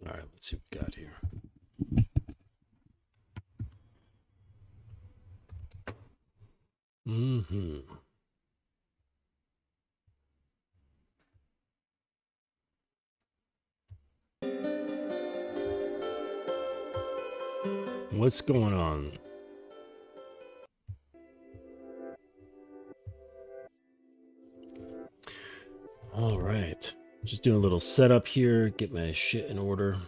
All right, let's see what we got here. Hmm. What's going on? All right. Just doing a little setup here, get my shit in order,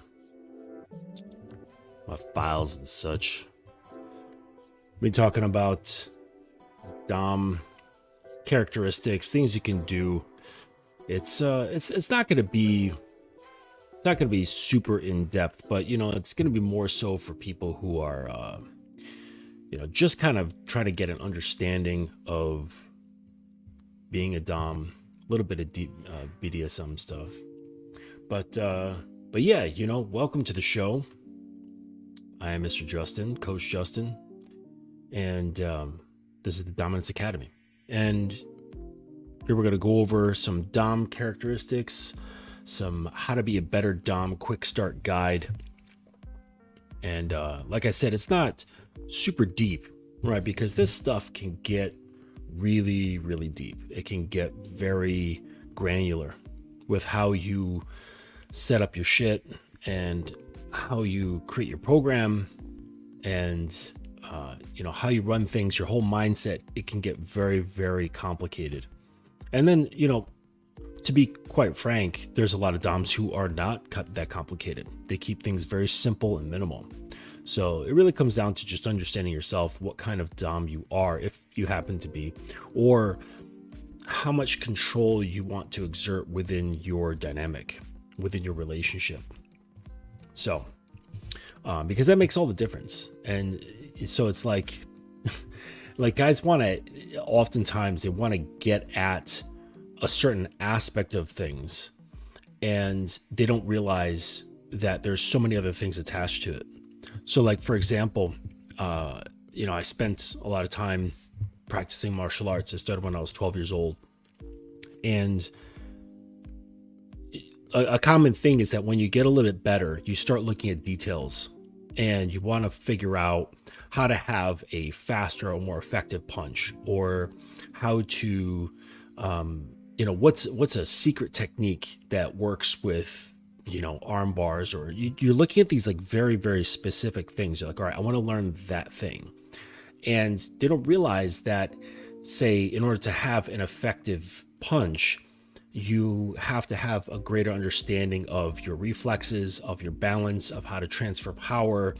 my files and such. Been talking about Dom characteristics, things you can do. It's not gonna be super in depth, but it's gonna be more so for people who are just kind of trying to get an understanding of being a Dom, a little bit of deep BDSM stuff. But yeah, welcome to the show. I am Mr. Justin, Coach Justin, and this is the Dominance Academy. And here we're going to go over some Dom characteristics, some how to be a better Dom quick start guide. And like I said, it's not super deep, right? Because this stuff can get really, really deep. It can get very granular with how you set up your shit and how you create your program and how you run things, your whole mindset. It can get very, very complicated. And then to be quite frank, there's a lot of DOMs who are not that complicated. They keep things very simple and minimal. So it really comes down to just understanding yourself, what kind of Dom you are, if you happen to be, or how much control you want to exert within your dynamic, within your relationship. So, because that makes all the difference. And so it's like guys want to, oftentimes they want to get at a certain aspect of things, and they don't realize that there's so many other things attached to it. So like, for example, I spent a lot of time practicing martial arts. I started when I was 12 years old. And a common thing is that when you get a little bit better, you start looking at details and you want to figure out how to have a faster or more effective punch, or how to, what's a secret technique that works with, arm bars, or you're looking at these like very, very specific things. You're like, all right, I want to learn that thing. And they don't realize that, say, in order to have an effective punch, you have to have a greater understanding of your reflexes, of your balance, of how to transfer power,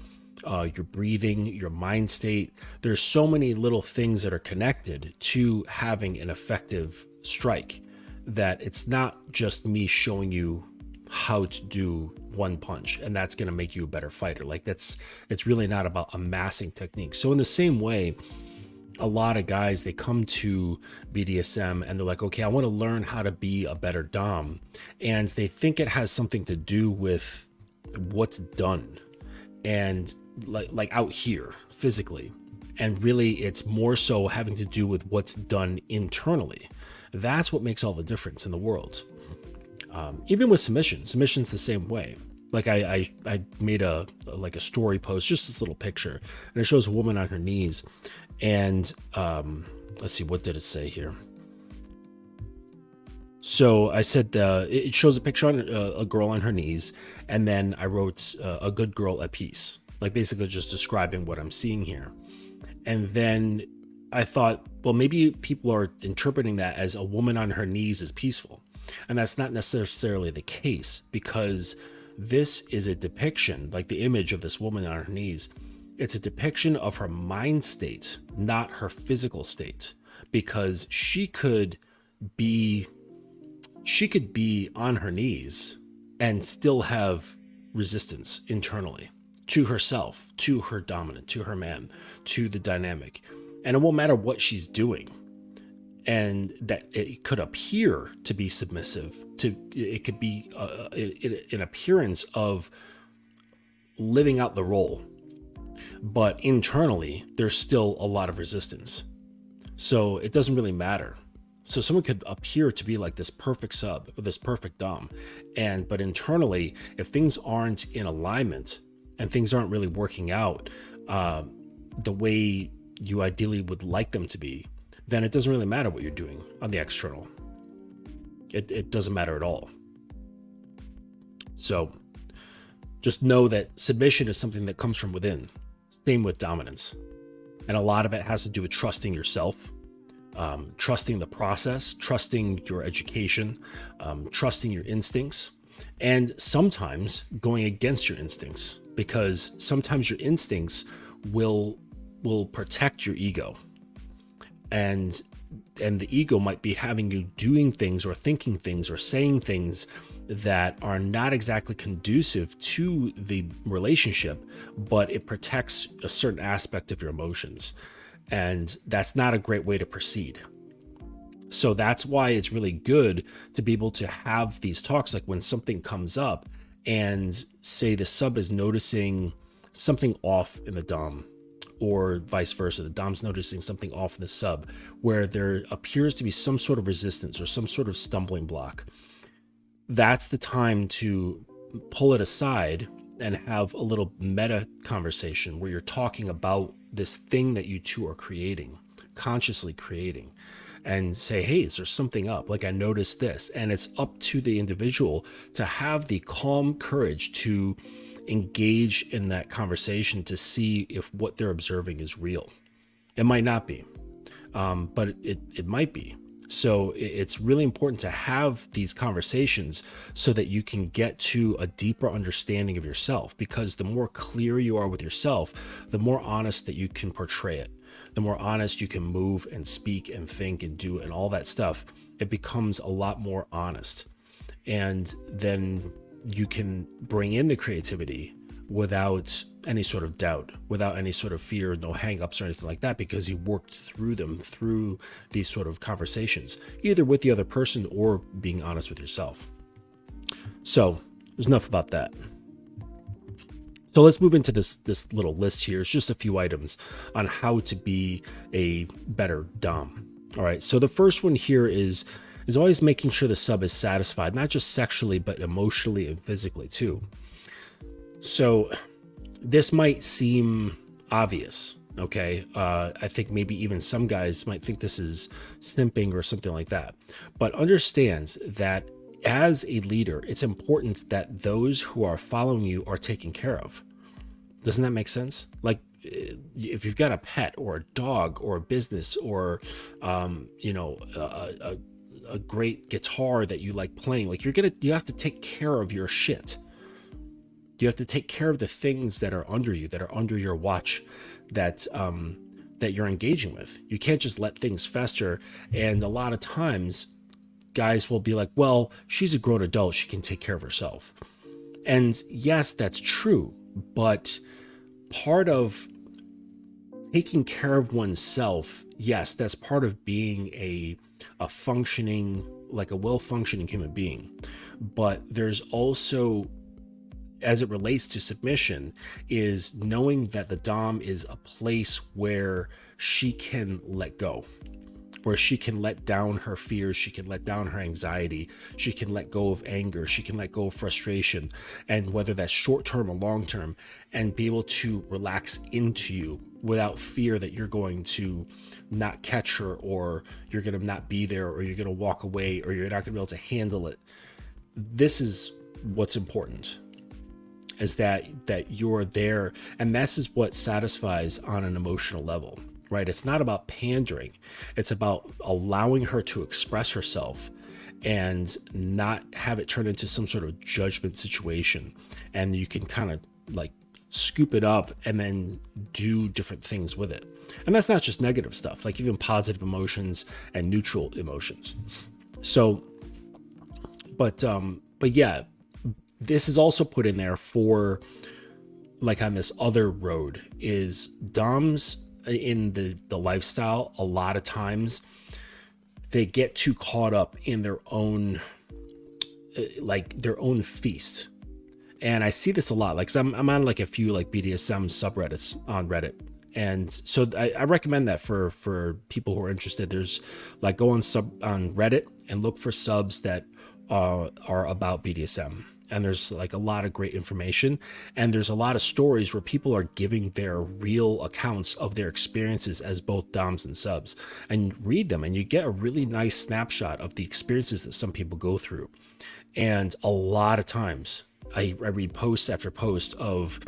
your breathing, your mind state. There's so many little things that are connected to having an effective strike, that it's not just me showing you how to do one punch and that's going to make you a better fighter. Like, it's really not about amassing technique. So in the same way, a lot of guys, they come to BDSM and they're like, okay, I want to learn how to be a better Dom. And they think it has something to do with what's done and like out here physically. And really, it's more so having to do with what's done internally. That's what makes all the difference in the world. Even with submission's the same way. Like I made a story post, just this little picture, and it shows a woman on her knees. And let's see, what did it say here? So I said it shows a picture on a girl on her knees, and then I wrote a good girl at peace, like basically just describing what I'm seeing here. And then I thought, well, maybe people are interpreting that as a woman on her knees is peaceful. And that's not necessarily the case, because this is a depiction, like the image of this woman on her knees. It's a depiction of her mind state, not her physical state, because she could be on her knees and still have resistance internally to herself, to her dominant, to her man, to the dynamic. And it won't matter what she's doing. And that it could appear to be submissive, it could be an appearance of living out the role, but internally there's still a lot of resistance. So it doesn't really matter. So someone could appear to be like this perfect sub or this perfect dom, but internally, if things aren't in alignment and things aren't really working out uh, the way you ideally would like them to be, then it doesn't really matter what you're doing on the external. It doesn't matter at all. So just know that submission is something that comes from within. Same with dominance. And a lot of it has to do with trusting yourself, trusting the process, trusting your education, trusting your instincts, and sometimes going against your instincts, because sometimes your instincts will protect your ego, and the ego might be having you doing things or thinking things or saying things that are not exactly conducive to the relationship, but it protects a certain aspect of your emotions. And that's not a great way to proceed. So that's why it's really good to be able to have these talks, like when something comes up and say the sub is noticing something off in the dom, or vice versa, the dom's noticing something off in the sub, where there appears to be some sort of resistance or some sort of stumbling block. That's the time to pull it aside and have a little meta conversation where you're talking about this thing that you two are creating, consciously creating, and say, hey, is there something up? Like, I noticed this. And it's up to the individual to have the calm courage to engage in that conversation to see if what they're observing is real. It might not be, but it might be. So it's really important to have these conversations so that you can get to a deeper understanding of yourself, because the more clear you are with yourself, the more honest that you can portray it, the more honest you can move and speak and think and do and all that stuff. It becomes a lot more honest. And then you can bring in the creativity without any sort of doubt, without any sort of fear, no hangups or anything like that, because you worked through them through these sort of conversations, either with the other person or being honest with yourself. So there's enough about that. So let's move into this little list here. It's just a few items on how to be a better dom. All right. So the first one here is always making sure the sub is satisfied, not just sexually, but emotionally and physically too. So this might seem obvious, okay? I think maybe even some guys might think this is simping or something like that. But understands that as a leader, it's important that those who are following you are taken care of. Doesn't that make sense? Like, if you've got a pet or a dog or a business or, a great guitar that you like playing, like you have to take care of your shit. You have to take care of the things that are under you, that are under your watch, that you're engaging with. You can't just let things fester. And a lot of times guys will be like, well, she's a grown adult, she can take care of herself. And yes, that's true. But part of taking care of oneself, yes, that's part of being a functioning, like a well-functioning human being. But there's also, as it relates to submission, is knowing that the dom is a place where she can let go, where she can let down her fears, she can let down her anxiety, she can let go of anger, she can let go of frustration, and whether that's short-term or long-term, and be able to relax into you without fear that you're going to not catch her, or you're going to not be there, or you're going to walk away, or you're not going to be able to handle it. This is what's important, is that you're there, and this is what satisfies on an emotional level. Right? It's not about pandering. It's about allowing her to express herself and not have it turn into some sort of judgment situation. And you can kind of like scoop it up and then do different things with it. And that's not just negative stuff, like even positive emotions and neutral emotions. So, but yeah, this is also put in there for, like, on this other road, is doms in the lifestyle. A lot of times they get too caught up in their own feast. And I see this a lot, like, 'cause I'm on like a few like BDSM subreddits on Reddit, And so I recommend that for people who are interested. There's like go on Reddit and look for subs that are about BDSM. And there's like a lot of great information, and there's a lot of stories where people are giving their real accounts of their experiences as both doms and subs, and read them, and you get a really nice snapshot of the experiences that some people go through. And a lot of times I read post after post of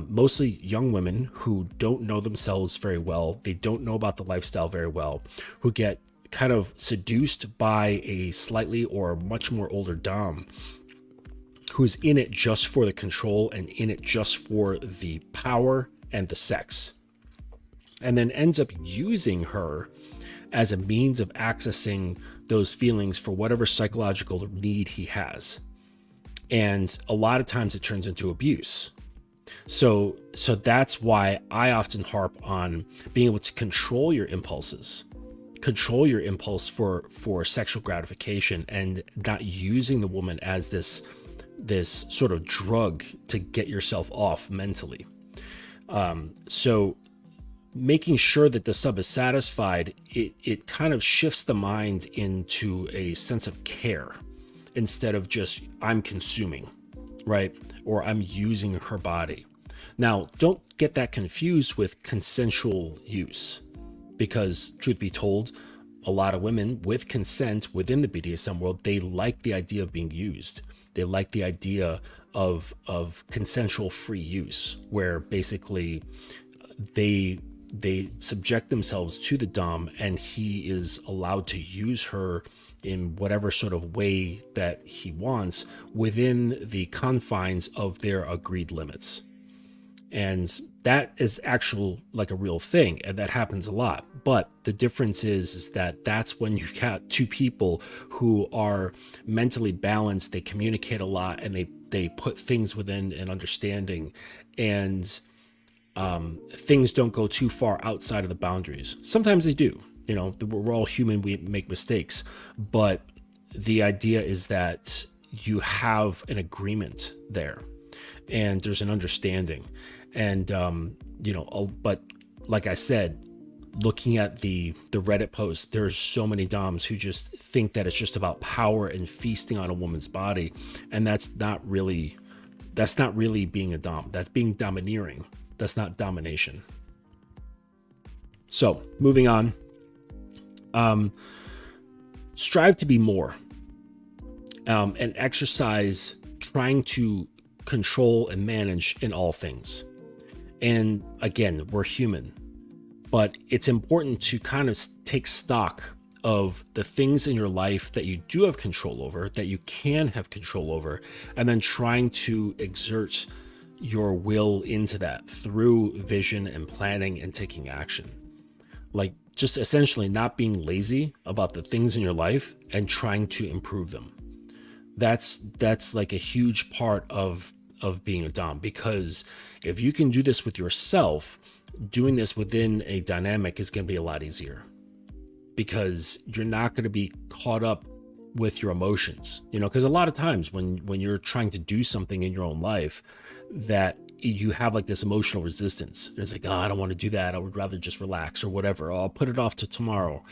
mostly young women who don't know themselves very well. They don't know about the lifestyle very well, who get kind of seduced by a slightly or much more older dom who's in it just for the control and in it just for the power and the sex, and then ends up using her as a means of accessing those feelings for whatever psychological need he has. And a lot of times it turns into abuse. So that's why I often harp on being able to control your impulses, control your impulse for sexual gratification, and not using the woman as this sort of drug to get yourself off mentally. So making sure that the sub is satisfied, it kind of shifts the mind into a sense of care instead of just I'm consuming, right? Or I'm using her body. Now, don't get that confused with consensual use, because truth be told, a lot of women with consent within the BDSM world, they like the idea of being used. They like the idea of consensual free use, where basically they subject themselves to the dom, and he is allowed to use her in whatever sort of way that he wants within the confines of their agreed limits. And that is actual like a real thing, and that happens a lot. But the difference is that that's when you got two people who are mentally balanced, they communicate a lot, and they put things within an understanding, and things don't go too far outside of the boundaries. Sometimes they do. You know, we're all human, we make mistakes, but the idea is that you have an agreement there, and there's an understanding. And but like I said, looking at the Reddit post, there's so many doms who just think that it's just about power and feasting on a woman's body, and that's not really being a dom. That's being domineering. That's not domination. So moving on, strive to be more, and exercise trying to control and manage in all things. And again, we're human, but it's important to kind of take stock of the things in your life that you do have control over, that you can have control over, and then trying to exert your will into that through vision and planning and taking action. Like just essentially not being lazy about the things in your life and trying to improve them. That's like a huge part of being a dom, because if you can do this with yourself, doing this within a dynamic is going to be a lot easier, because you're not going to be caught up with your emotions, because a lot of times when you're trying to do something in your own life, that you have like this emotional resistance. It's like, oh, I don't want to do that. I would rather just relax or whatever. I'll put it off to tomorrow.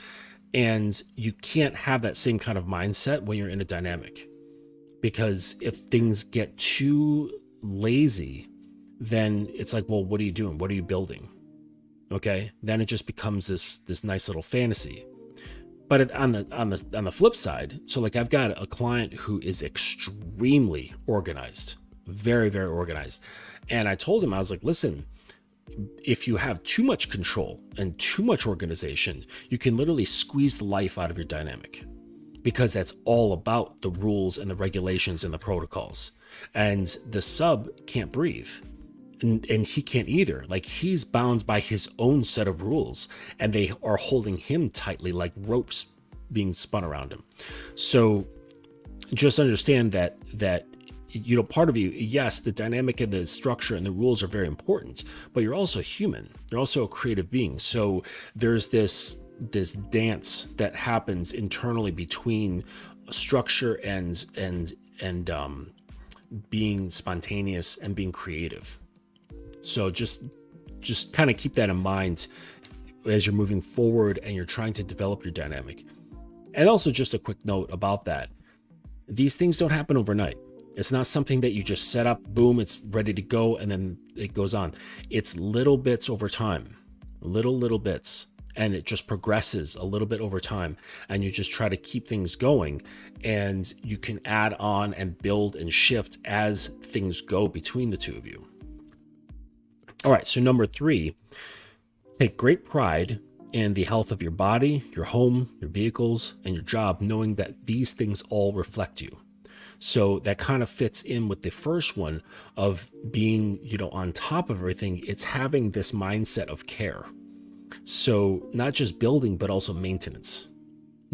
And you can't have that same kind of mindset when you're in a dynamic, because if things get too lazy, then it's like, well, what are you doing? What are you building? Okay. Then it just becomes this nice little fantasy. But on the flip side, so like I've got a client who is extremely organized, very, very organized. And I told him, I was like, listen, if you have too much control and too much organization, you can literally squeeze the life out of your dynamic, because that's all about the rules and the regulations and the protocols. And the sub can't breathe. And he can't either. Like, he's bound by his own set of rules, and they are holding him tightly like ropes being spun around him. So just understand that part of you, yes, the dynamic and the structure and the rules are very important, but you're also human. You're also a creative being. So there's this dance that happens internally between structure and being spontaneous and being creative. So just just kind of keep that in mind as you're moving forward and you're trying to develop your dynamic. And also just a quick note about that. These things don't happen overnight. It's not something that you just set up, boom, it's ready to go, and then it goes on. It's little bits over time, little bits, and it just progresses a little bit over time. And you just try to keep things going, and you can add on and build and shift as things go between the two of you. All right, so number 3, take great pride in the health of your body, your home, your vehicles, and your job, knowing that these things all reflect you. So that kind of fits in with the first one of being, on top of everything. It's having this mindset of care. So not just building, but also maintenance.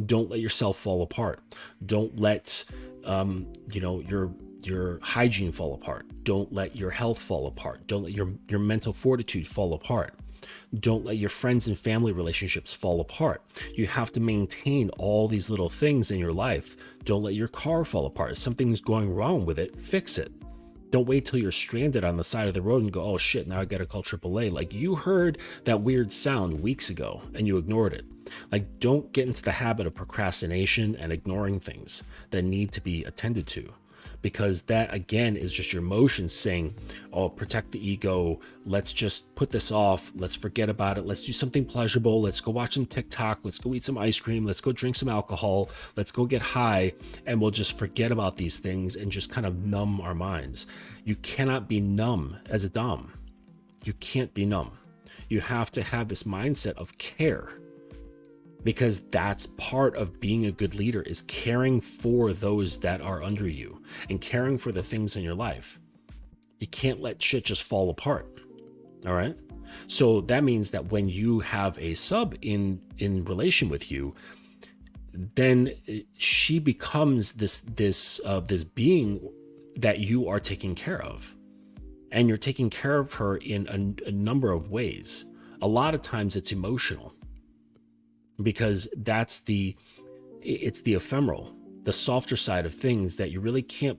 Don't let yourself fall apart. Don't let, your hygiene fall apart. Don't let your health fall apart. Don't let your mental fortitude fall apart. Don't let your friends and family relationships fall apart. You have to maintain all these little things in your life. Don't let your car fall apart. If something's going wrong with it, fix it. Don't wait till you're stranded on the side of the road and go, oh shit, now I gotta call AAA. Like, you heard that weird sound weeks ago and you ignored it. Like, don't get into the habit of procrastination and ignoring things that need to be attended to. Because that, again, is just your emotions saying, oh, protect the ego. Let's just put this off. Let's forget about it. Let's do something pleasurable. Let's go watch some TikTok. Let's go eat some ice cream. Let's go drink some alcohol. Let's go get high. And we'll just forget about these things and just kind of numb our minds. You cannot be numb as a Dom. You can't be numb. You have to have this mindset of care. Because that's part of being a good leader, is caring for those that are under you and caring for the things in your life. You can't let shit just fall apart. All right. So that means that when you have a sub in relation with you, then she becomes this being that you are taking care of, and you're taking care of her in a number of ways. A lot of times it's emotional. Because it's the ephemeral, the softer side of things that you really can't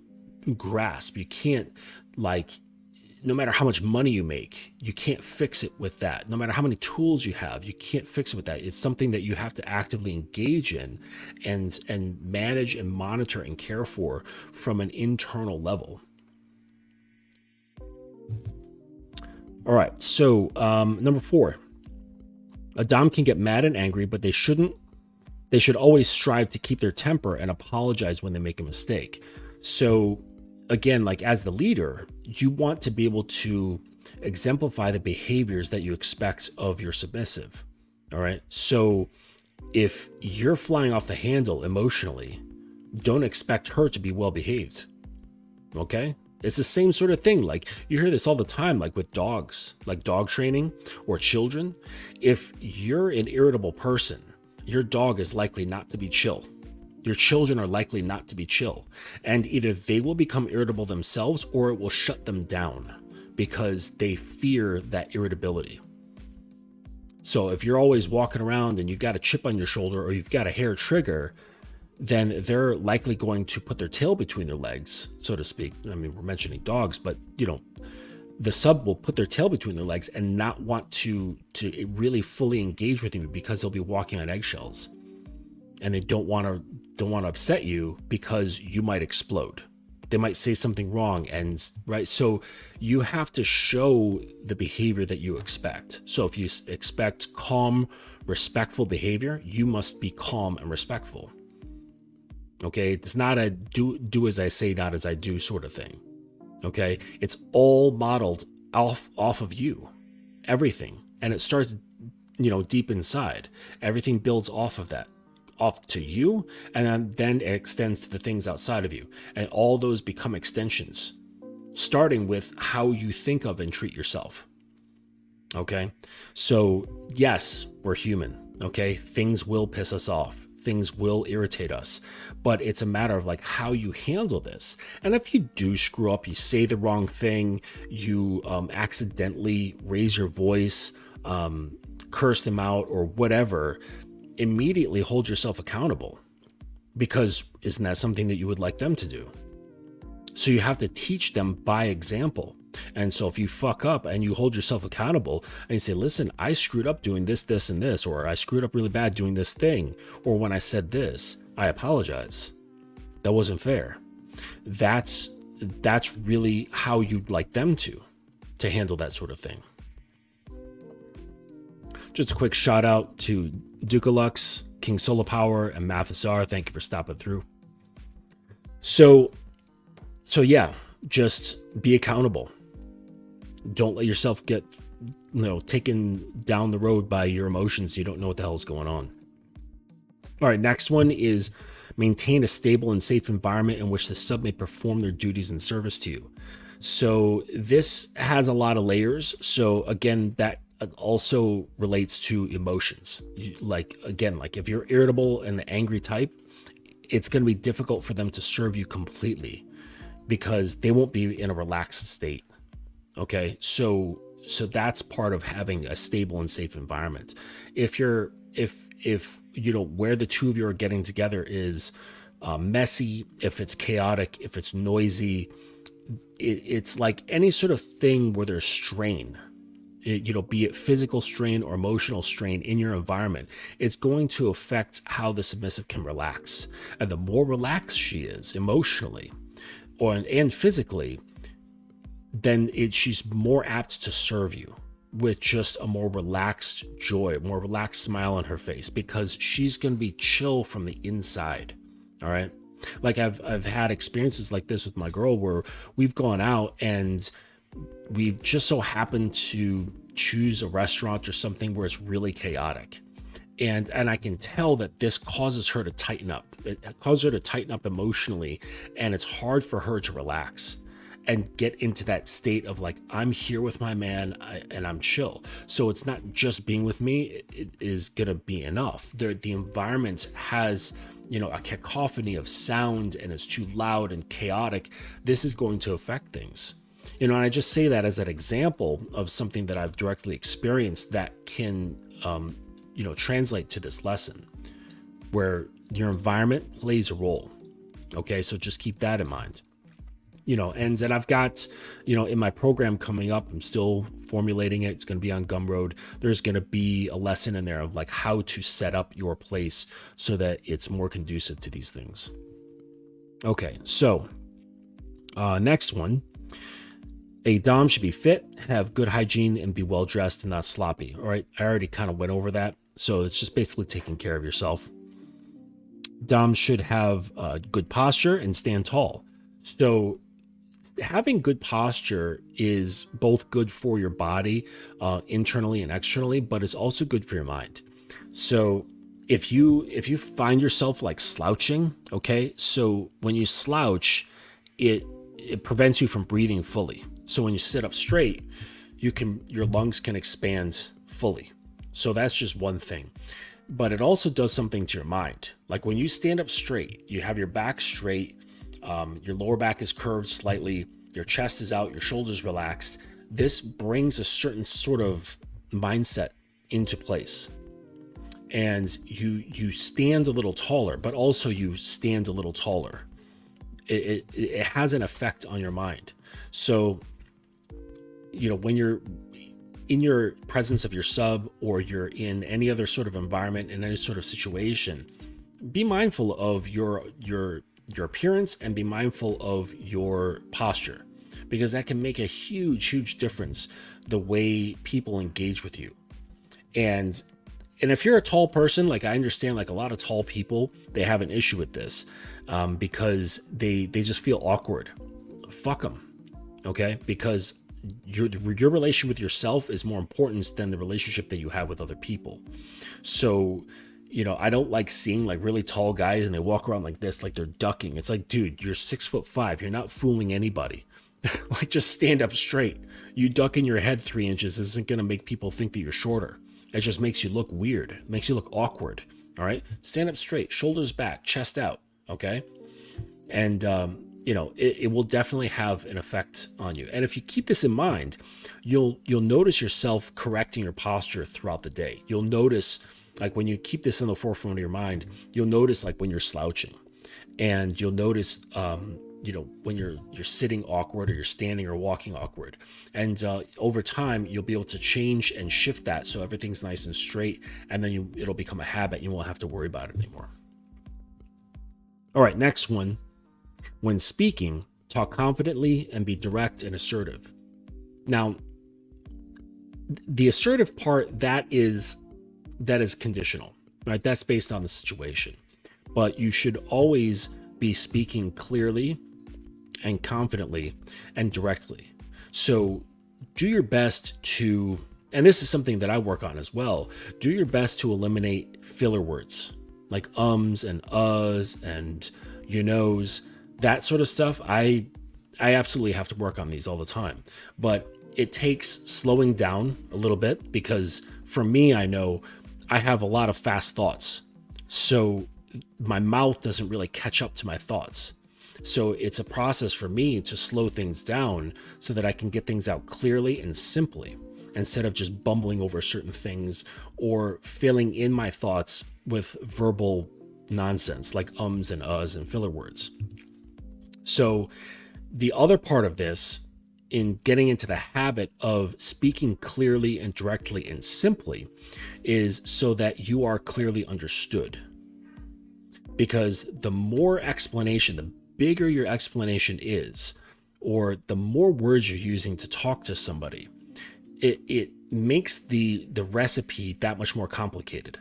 grasp. You can't, no matter how much money you make, you can't fix it with that. No matter how many tools you have, you can't fix it with that. It's something that you have to actively engage in and manage and monitor and care for from an internal level. All right, so number 4. A Dom can get mad and angry, but they should always strive to keep their temper and apologize when they make a mistake. So again, as the leader, you want to be able to exemplify the behaviors that you expect of your submissive. All right. So if you're flying off the handle emotionally, don't expect her to be well behaved. Okay. It's the same sort of thing. You hear this all the time, with dogs, dog training or children. If you're an irritable person, your dog is likely not to be chill. Your children are likely not to be chill. And either they will become irritable themselves or it will shut them down because they fear that irritability. So if you're always walking around and you've got a chip on your shoulder or you've got a hair trigger, then they're likely going to put their tail between their legs, so to speak. I mean, we're mentioning dogs, but the sub will put their tail between their legs and not want to really fully engage with you because they'll be walking on eggshells, and they don't want to upset you because you might explode. They might say something wrong, and right. So you have to show the behavior that you expect. So if you expect calm, respectful behavior, you must be calm and respectful. Okay, it's not a do as I say, not as I do sort of thing. Okay, it's all modeled off of you, everything, and it starts, deep inside. Everything builds off of that, off to you, and then it extends to the things outside of you, and all those become extensions, starting with how you think of and treat yourself. Okay, so yes, we're human. Okay, things will piss us off. Things will irritate us, but it's a matter of how you handle this. And if you do screw up, you say the wrong thing, you accidentally raise your voice, curse them out or whatever, immediately hold yourself accountable, because isn't that something that you would like them to do? So you have to teach them by example. And so if you fuck up and you hold yourself accountable and you say, listen, I screwed up doing this, this, and this, or I screwed up really bad doing this thing, or when I said this, I apologize. That wasn't fair. That's really how you'd like them to handle that sort of thing. Just a quick shout out to Dukalux, King Solar Power, and Mathasar. Thank you for stopping through. So yeah, just be accountable. Don't let yourself get, taken down the road by your emotions. You don't know what the hell is going on. All right, next one is maintain a stable and safe environment in which the sub may perform their duties in service to you. So this has a lot of layers. So again, that also relates to emotions. Like if you're irritable and the angry type, it's going to be difficult for them to serve you completely because they won't be in a relaxed state. Okay, so that's part of having a stable and safe environment. If where the two of you are getting together is messy, if it's chaotic, if it's noisy, it's like any sort of thing where there's strain, be it physical strain or emotional strain in your environment, it's going to affect how the submissive can relax. And the more relaxed she is emotionally and physically, then she's more apt to serve you with just a more relaxed joy, more relaxed smile on her face, because she's going to be chill from the inside. All right. Like I've had experiences like this with my girl where we've gone out and we've just so happened to choose a restaurant or something where it's really chaotic. And I can tell that this causes her to tighten up. It causes her to tighten up emotionally, and it's hard for her to relax and get into that state of like, I'm here with my man and I'm chill. So it's not just being with me, it is going to be enough. The environment has, a cacophony of sound and it's too loud and chaotic. This is going to affect things. And I just say that as an example of something that I've directly experienced that can, translate to this lesson where your environment plays a role. Okay, so just keep that in mind. And I've got, in my program coming up, I'm still formulating it. It's going to be on Gumroad. There's going to be a lesson in there of like how to set up your place so that it's more conducive to these things. Okay, so next one. A dom should be fit, have good hygiene, and be well dressed and not sloppy. All right, I already kind of went over that. So it's just basically taking care of yourself. Dom should have good posture and stand tall. So having good posture is both good for your body internally and externally, but it's also good for your mind. So if you find yourself like slouching, okay, so when you slouch, it prevents you from breathing fully. So when you sit up straight, your lungs can expand fully. So that's just one thing. But it also does something to your mind. Like when you stand up straight, you have your back straight, your lower back is curved slightly, your chest is out, your shoulders relaxed. This brings a certain sort of mindset into place. And you stand a little taller, but also you stand a little taller. It has an effect on your mind. So, when you're in your presence of your sub, or you're in any other sort of environment, in any sort of situation, be mindful of your appearance and be mindful of your posture, because that can make a huge difference the way people engage with you. And if you're a tall person, like I understand, like a lot of tall people, they have an issue with this because they just feel awkward. Fuck them, okay? Because your relation with yourself is more important than the relationship that you have with other people. So, I don't like seeing like really tall guys and they walk around like this, like they're ducking. It's like, dude, you're 6'5". You're not fooling anybody. Like, just stand up straight. You ducking your head 3 inches isn't going to make people think that you're shorter. It just makes you look weird. It makes you look awkward. All right. Stand up straight, shoulders back, chest out. Okay. And, it will definitely have an effect on you. And if you keep this in mind, you'll notice yourself correcting your posture throughout the day. You'll notice, like, when you keep this in the forefront of your mind, you'll notice like when you're slouching, and you'll notice when you're sitting awkward, or you're standing or walking awkward. And over time, you'll be able to change and shift that so everything's nice and straight, and then it'll become a habit. You won't have to worry about it anymore. All right, next one. When speaking, talk confidently and be direct and assertive. Now, the assertive part, that is conditional, right? That's based on the situation. But you should always be speaking clearly and confidently and directly. So do your best to, and this is something that I work on as well, do your best to eliminate filler words like ums and uhs and you knows, that sort of stuff. I absolutely have to work on these all the time, but it takes slowing down a little bit, because for me, I know I have a lot of fast thoughts. So my mouth doesn't really catch up to my thoughts. So it's a process for me to slow things down so that I can get things out clearly and simply, instead of just bumbling over certain things or filling in my thoughts with verbal nonsense like ums and uhs and filler words. So the other part of this, in getting into the habit of speaking clearly and directly and simply, is so that you are clearly understood. Because the more explanation, the bigger your explanation is, or the more words you're using to talk to somebody, it makes the recipe that much more complicated.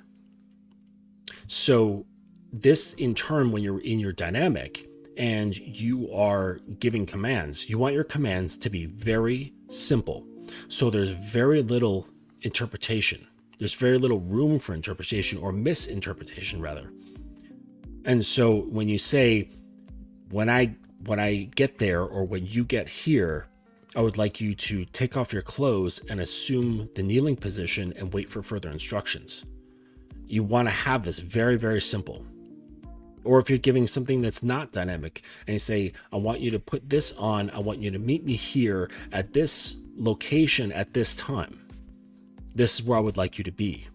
So this, in turn, when you're in your dynamic and you are giving commands, you want your commands to be very simple. So there's very little interpretation. There's very little room for interpretation, or misinterpretation rather. And so when you say, when I get there, or when you get here, I would like you to take off your clothes and assume the kneeling position and wait for further instructions. You want to have this very, very simple. Or if you're giving something that's not dynamic and you say, I want you to put this on, I want you to meet me here at this location at this time. This is where I would like you to be.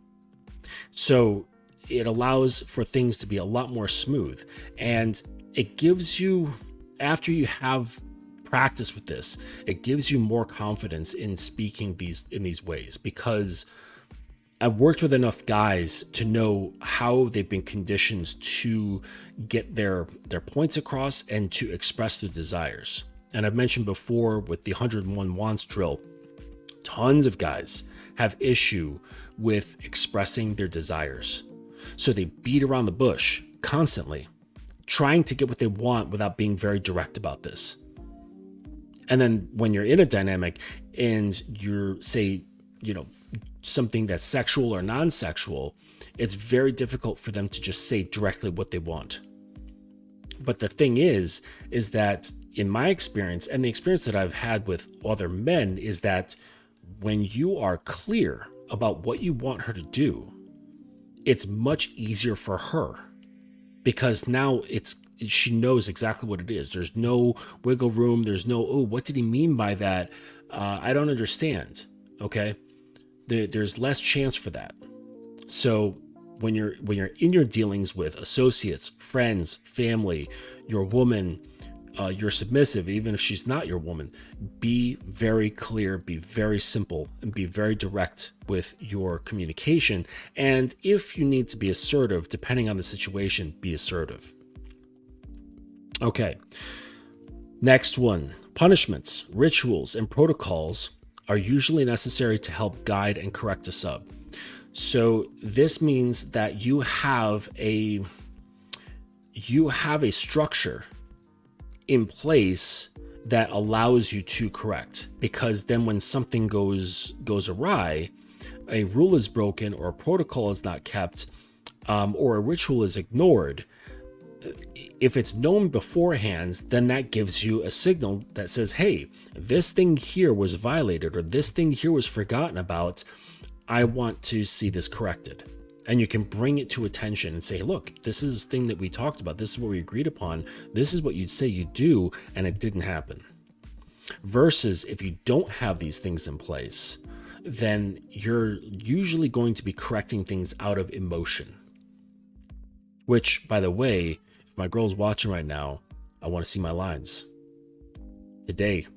So it allows for things to be a lot more smooth, and it gives you, after you have practice with this, it gives you more confidence in speaking in these ways, because I've worked with enough guys to know how they've been conditioned to get their points across and to express their desires. And I've mentioned before with the 101 wants drill, tons of guys have issue with expressing their desires. So they beat around the bush constantly, trying to get what they want without being very direct about this. And then when you're in a dynamic and you're, say, something that's sexual or non-sexual, it's very difficult for them to just say directly what they want. But the thing is that in my experience, and the experience that I've had with other men, is that when you are clear about what you want her to do, it's much easier for her, because now she knows exactly what it is. There's no wiggle room. There's no, oh, what did he mean by that? I don't understand. Okay. There's less chance for that. So when you're in your dealings with associates, friends, family, your woman, your submissive, even if she's not your woman, be very clear, be very simple, and be very direct with your communication. And if you need to be assertive, depending on the situation, be assertive. Okay. Next one. Punishments, rituals, and protocols are usually necessary to help guide and correct a sub. So this means that you have a structure in place that allows you to correct, because then when something goes awry, a rule is broken, or a protocol is not kept, or a ritual is ignored, if it's known beforehand, then that gives you a signal that says, hey, this thing here was violated, or this thing here was forgotten about. I want to see this corrected. And you can bring it to attention and say, look, this is the thing that we talked about. This is what we agreed upon. This is what you'd say you do, and it didn't happen. Versus if you don't have these things in place, then you're usually going to be correcting things out of emotion. Which, by the way, if my girl's watching right now, I want to see my lines today.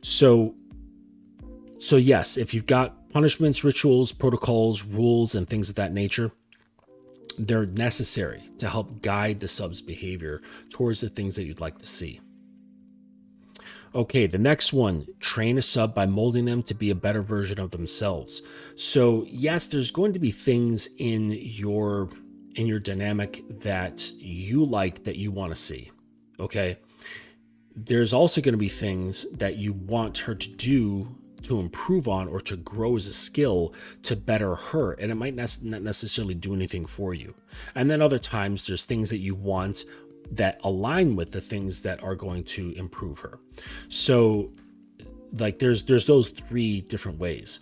So yes, if you've got punishments, rituals, protocols, rules, and things of that nature, they're necessary to help guide the sub's behavior towards the things that you'd like to see. Okay, the next one, train a sub by molding them to be a better version of themselves. So yes, there's going to be things in your dynamic that you like, that you want to see. Okay. There's also going to be things that you want her to do to improve on or to grow as a skill to better her. And it might not necessarily do anything for you. And then other times there's things that you want that align with the things that are going to improve her. So like there's those three different ways.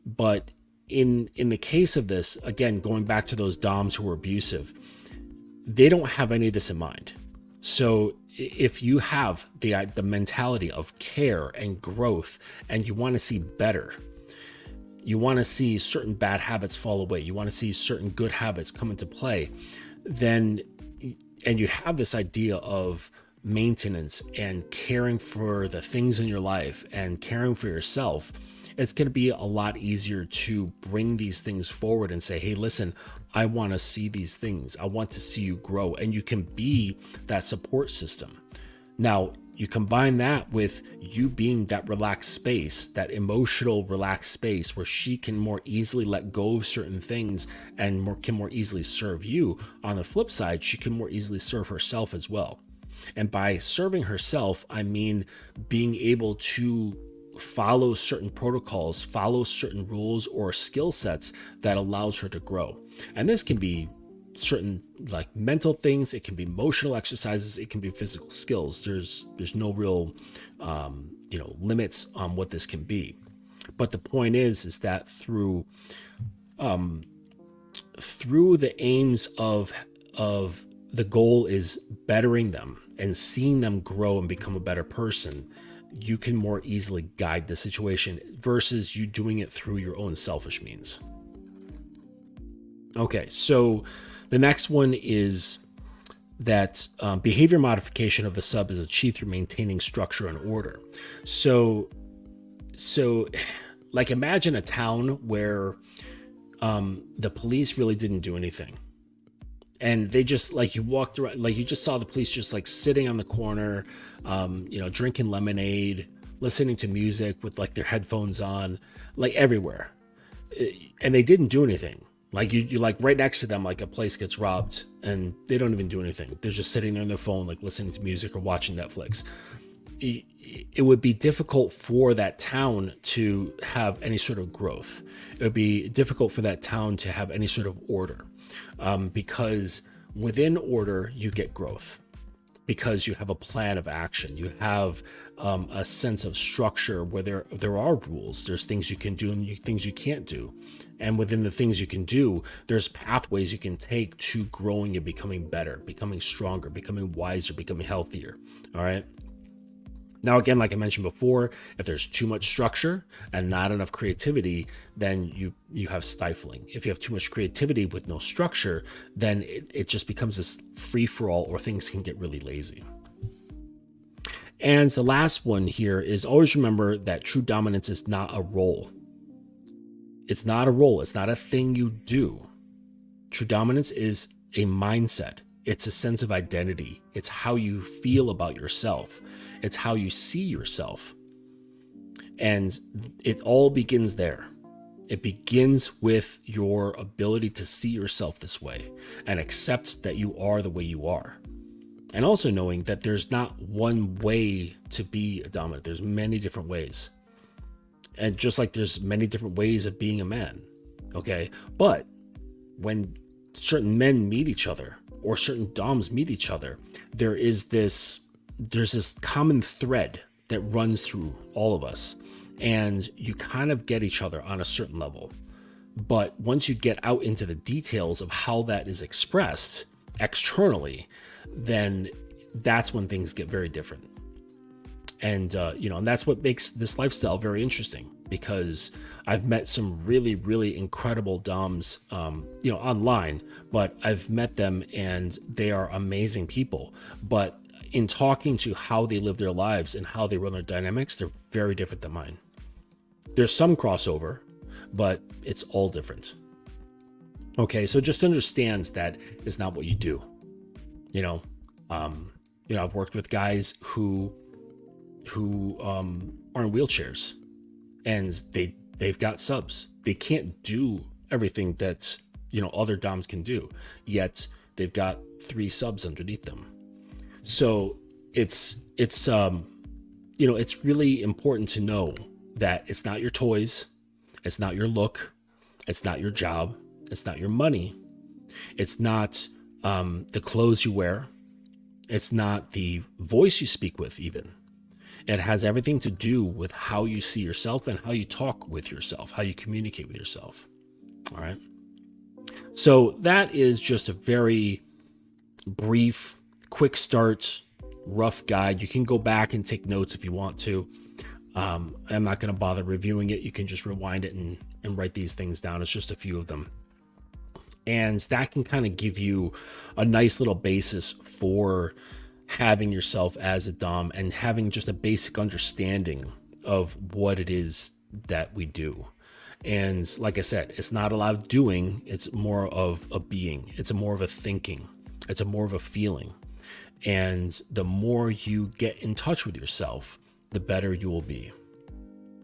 But in the case of this, again, going back to those doms who are abusive, they don't have any of this in mind. So if you have the mentality of care and growth, and you want to see better, you want to see certain bad habits fall away, you want to see certain good habits come into play, then, and you have this idea of maintenance and caring for the things in your life and caring for yourself, it's going to be a lot easier to bring these things forward and say, hey, listen, I want to see these things. I want to see you grow. And you can be that support system. Now, you combine that with you being that relaxed space, that emotional relaxed space where she can more easily let go of certain things and can more easily serve you. On the flip side, she can more easily serve herself as well. And by serving herself, I mean being able to follow certain protocols, follow certain rules or skill sets that allows her to grow. And this can be certain like mental things, it can be emotional exercises, it can be physical skills. There's no real limits on what this can be. But the point is that through the aims of the goal is bettering them and seeing them grow and become a better person, you can more easily guide the situation versus you doing it through your own selfish means. Okay, so the next one is that behavior modification of the sub is achieved through maintaining structure and order. So like imagine a town where the police really didn't do anything. And they just like you walked around, like you just saw the police just like sitting on the corner, drinking lemonade, listening to music with like their headphones on, like everywhere. And they didn't do anything. Like you like right next to them, like a place gets robbed and they don't even do anything. They're just sitting there on their phone, like listening to music or watching Netflix. It would be difficult for that town to have any sort of growth. It would be difficult for that town to have any sort of order. Because within order, you get growth because you have a plan of action. You have a sense of structure where there are rules. There's things you can do and things you can't do. And within the things you can do, there's pathways you can take to growing and becoming better, becoming stronger, becoming wiser, becoming healthier. All right. Now, again, like I mentioned before, if there's too much structure and not enough creativity, then you have stifling. If you have too much creativity with no structure, then it just becomes this free-for-all, or things can get really lazy. And the last one here is always remember that true dominance is not a role. It's not a role. It's not a thing you do. True dominance is a mindset. It's a sense of identity. It's how you feel about yourself. It's how you see yourself. And it all begins there. It begins with your ability to see yourself this way and accept that you are the way you are. And also knowing that there's not one way to be a dominant. There's many different ways. And just like there's many different ways of being a man. Okay. But when certain men meet each other or certain doms meet each other, there's this common thread that runs through all of us, and you kind of get each other on a certain level. But once you get out into the details of how that is expressed externally, then that's when things get very different. And and that's what makes this lifestyle very interesting, because I've met some really, really incredible DOMs, online, but I've met them and they are amazing people. But in talking to how they live their lives and how they run their dynamics, they're very different than mine. There's some crossover, but it's all different. Okay, so just understands that it's not what you do. I've worked with guys who are in wheelchairs, and they've got subs. They can't do everything that other DOMs can do, yet they've got 3 subs underneath them. So it's really important to know that it's not your toys, it's not your look, it's not your job, it's not your money, it's not the clothes you wear, it's not the voice you speak with even. It has everything to do with how you see yourself and how you talk with yourself, how you communicate with yourself. All right. So that is just a very brief, quick start, rough guide. You can go back and take notes if you want to. I'm not going to bother reviewing it. You can just rewind it and write these things down. It's just a few of them. And that can kind of give you a nice little basis for having yourself as a DOM and having just a basic understanding of what it is that we do. And like I said, it's not a lot of doing, it's more of a being, it's more of a thinking, it's more of a feeling. And the more you get in touch with yourself, the better you will be,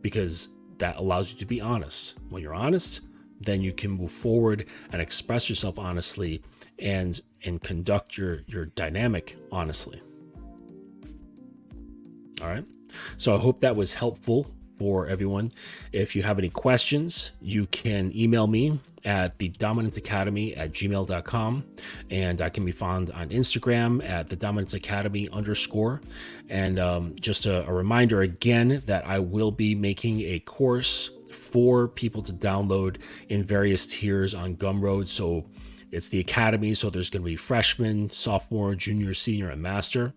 because that allows you to be honest. When you're honest, then you can move forward and express yourself honestly and conduct your dynamic honestly. All right. So I hope that was helpful for everyone. If you have any questions, you can email me at thedominanceacademy@gmail.com, and I can be found on Instagram at thedominanceacademy_. And just a reminder again that I will be making a course for people to download in various tiers on Gumroad. So it's the Academy. So there's going to be freshman, sophomore, junior, senior, and master.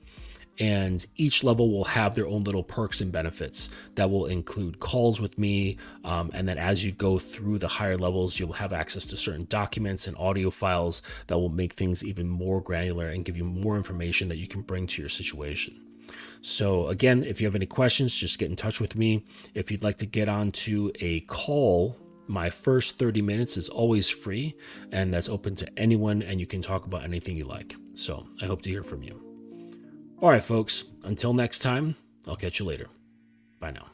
And each level will have their own little perks and benefits that will include calls with me. And then as you go through the higher levels, you'll have access to certain documents and audio files that will make things even more granular and give you more information that you can bring to your situation. So again, if you have any questions, just get in touch with me. If you'd like to get onto a call, my first 30 minutes is always free, and that's open to anyone, and you can talk about anything you like. So I hope to hear from you. All right, folks, until next time, I'll catch you later. Bye now.